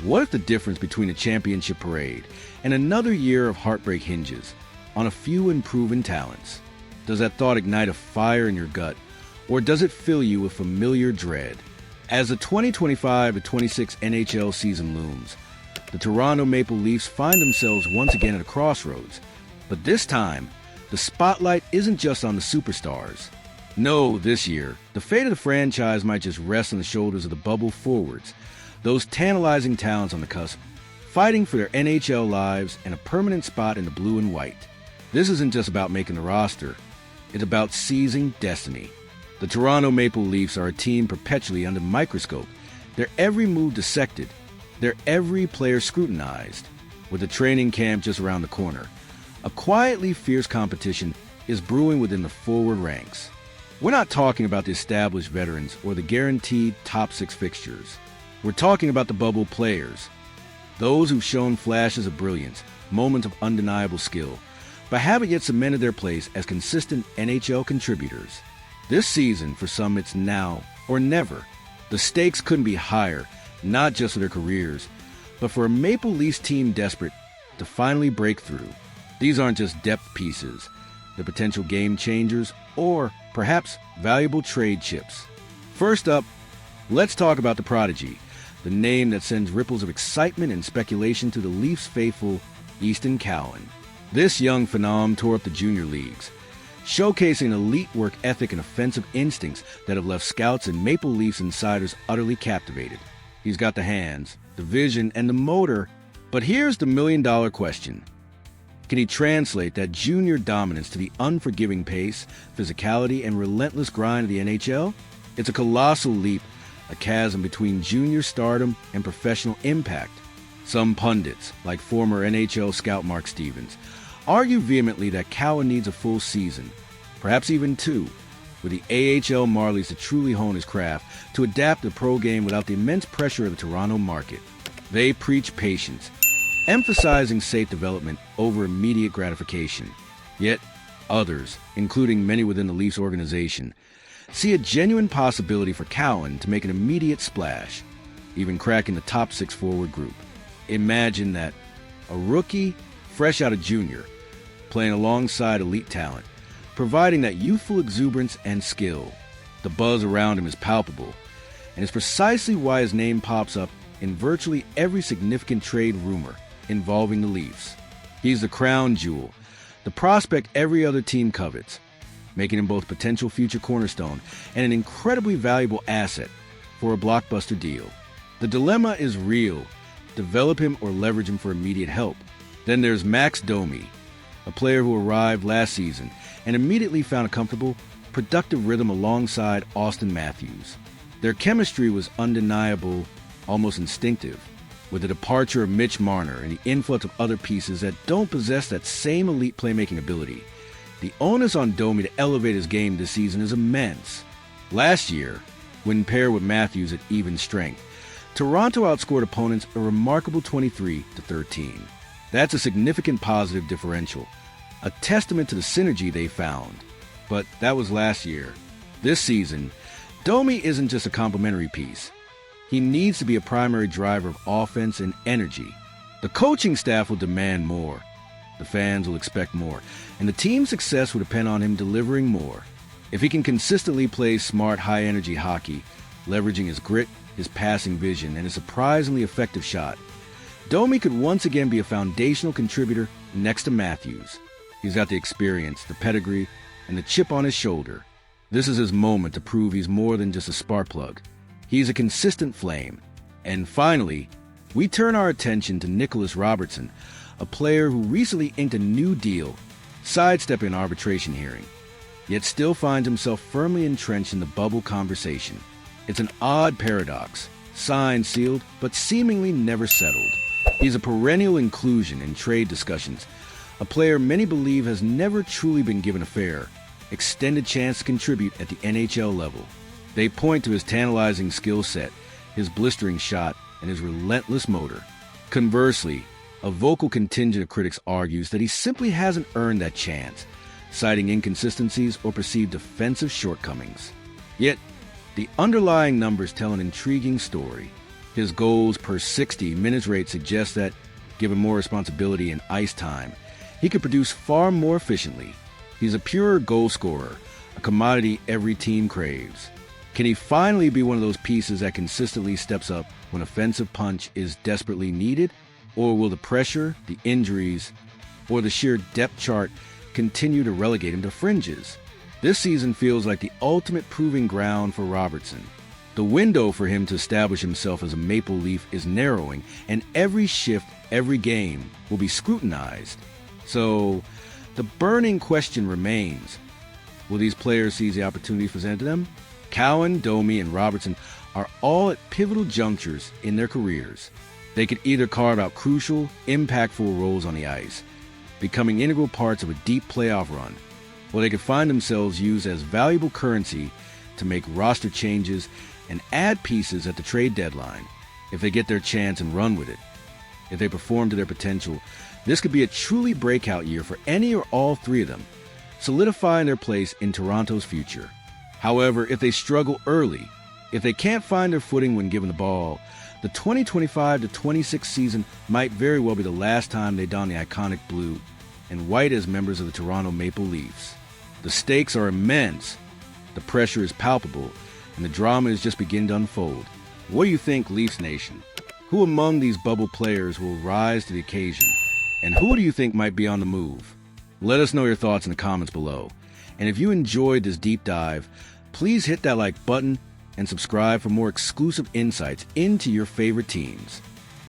What if the difference between a championship parade and another year of heartbreak hinges on a few unproven talents? Does that thought ignite a fire in your gut, or does it fill you with familiar dread? As the 2025-26 NHL season looms, the Toronto Maple Leafs find themselves once again at a crossroads. But this time, the spotlight isn't just on the superstars. No, this year, the fate of the franchise might just rest on the shoulders of the bubble forwards, those tantalizing talents on the cusp, fighting for their NHL lives and a permanent spot in the blue and white. This isn't just about making the roster. It's about seizing destiny. The Toronto Maple Leafs are a team perpetually under the microscope, their every move dissected, their every player scrutinized. With the training camp just around the corner, a quietly fierce competition is brewing within the forward ranks. We're not talking about the established veterans or the guaranteed top six fixtures. We're talking about the bubble players, those who've shown flashes of brilliance, moments of undeniable skill, but haven't yet cemented their place as consistent NHL contributors. This season, for some, it's now or never. The stakes couldn't be higher, not just for their careers, but for a Maple Leafs team desperate to finally break through. These aren't just depth pieces. They're potential game changers or, perhaps, valuable trade chips. First up, let's talk about the prodigy, the name that sends ripples of excitement and speculation to the Leafs faithful, East Cowan. This young phenom tore up the junior leagues, showcasing elite work ethic and offensive instincts that have left scouts and Maple Leafs insiders utterly captivated. He's got the hands, the vision, and the motor, but here's the million-dollar question. Can he translate that junior dominance to the unforgiving pace, physicality, and relentless grind of the NHL? It's a colossal leap, a chasm between junior stardom and professional impact. Some pundits, like former NHL scout Mark Stevens, argue vehemently that Cowan needs a full season, perhaps even two, with the AHL Marlies to truly hone his craft, to adapt the pro game without the immense pressure of the Toronto market. They preach patience, emphasizing safe development over immediate gratification. Yet others, including many within the Leafs organization, see a genuine possibility for Cowan to make an immediate splash, even cracking the top six forward group. Imagine that, a rookie, fresh out of junior, playing alongside elite talent, providing that youthful exuberance and skill. The buzz around him is palpable, and is precisely why his name pops up in virtually every significant trade rumor involving the Leafs. He's the crown jewel, the prospect every other team covets, making him both potential future cornerstone and an incredibly valuable asset for a blockbuster deal. The dilemma is real: develop him or leverage him for immediate help. Then there's Max Domi, a player who arrived last season and immediately found a comfortable, productive rhythm alongside Austin Matthews. Their chemistry was undeniable, almost instinctive, with the departure of Mitch Marner and the influx of other pieces that don't possess that same elite playmaking ability. The onus on Domi to elevate his game this season is immense. Last year, when paired with Matthews at even strength, Toronto outscored opponents a remarkable 23-13. That's a significant positive differential, a testament to the synergy they found. But that was last year. This season, Domi isn't just a complementary piece. He needs to be a primary driver of offense and energy. The coaching staff will demand more. The fans will expect more, and the team's success will depend on him delivering more. If he can consistently play smart, high-energy hockey, leveraging his grit, his passing vision, and his surprisingly effective shot, Domi could once again be a foundational contributor next to Matthews. He's got the experience, the pedigree, and the chip on his shoulder. This is his moment to prove he's more than just a spark plug. He's a consistent flame. And finally, we turn our attention to Nicholas Robertson, a player who recently inked a new deal, sidestepping an arbitration hearing, yet still finds himself firmly entrenched in the bubble conversation. It's an odd paradox, signed, sealed, but seemingly never settled. He's a perennial inclusion in trade discussions, a player many believe has never truly been given a fair, extended chance to contribute at the NHL level. They point to his tantalizing skill set, his blistering shot, and his relentless motor. Conversely, a vocal contingent of critics argues that he simply hasn't earned that chance, citing inconsistencies or perceived defensive shortcomings. Yet, the underlying numbers tell an intriguing story. His goals per 60 minutes rate suggests that, given more responsibility and ice time, he could produce far more efficiently. He's a pure goal scorer, a commodity every team craves. Can he finally be one of those pieces that consistently steps up when offensive punch is desperately needed? Or will the pressure, the injuries, or the sheer depth chart continue to relegate him to fringes? This season feels like the ultimate proving ground for Robertson. The window for him to establish himself as a Maple Leaf is narrowing, and every shift, every game will be scrutinized. So, the burning question remains, will these players seize the opportunity presented to them? Cowan, Domi, and Robertson are all at pivotal junctures in their careers. They could either carve out crucial, impactful roles on the ice, becoming integral parts of a deep playoff run, or they could find themselves used as valuable currency to make roster changes and add pieces at the trade deadline if they get their chance and run with it. If they perform to their potential, this could be a truly breakout year for any or all three of them, solidifying their place in Toronto's future. However, if they struggle early, if they can't find their footing when given the ball, the 2025-26 season might very well be the last time they don the iconic blue and white as members of the Toronto Maple Leafs. The stakes are immense, the pressure is palpable, and the drama is just beginning to unfold. What do you think, Leafs Nation? Who among these bubble players will rise to the occasion? And who do you think might be on the move? Let us know your thoughts in the comments below. And if you enjoyed this deep dive, please hit that like button and subscribe for more exclusive insights into your favorite teams.